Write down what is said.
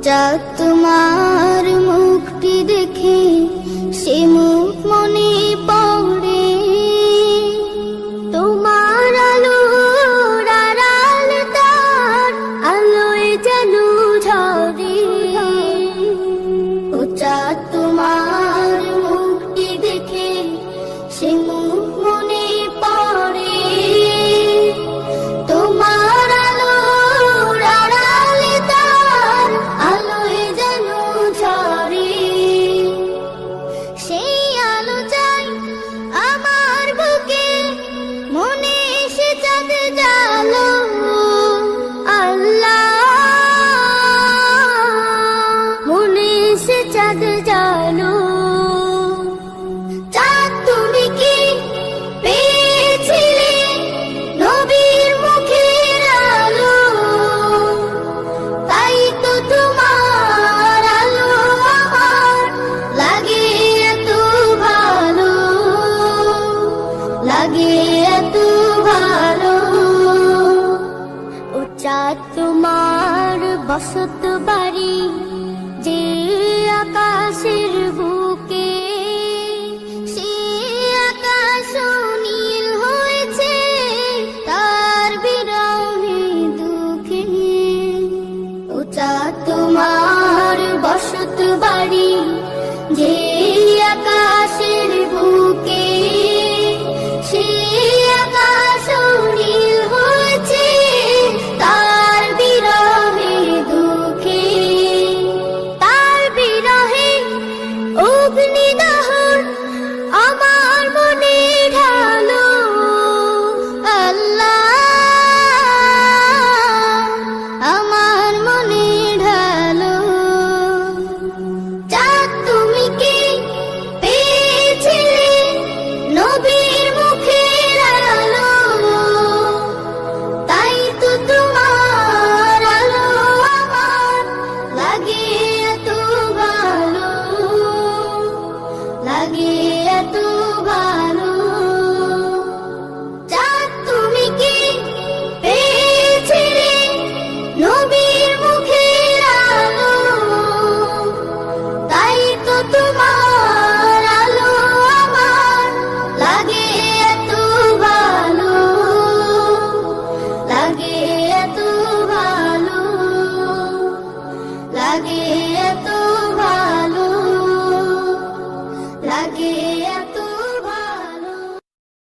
চাঁদ তোমার মুখটি দেখে সে মুখ মনে পড়ে, তোমার আলোর আড়াল তার আলোয় যেন ঝরে। ও চাঁদ তোমার মুখটি দেখে সে মুখ মনে পড়ে, তোমার আলোর আড়াল তার আলোয় যেন ঝরে। সেই আলো চাই আমার বুকে, মনে এসে চাঁদ জালো। আল্লাহ মনে এসে চাঁদ জালো।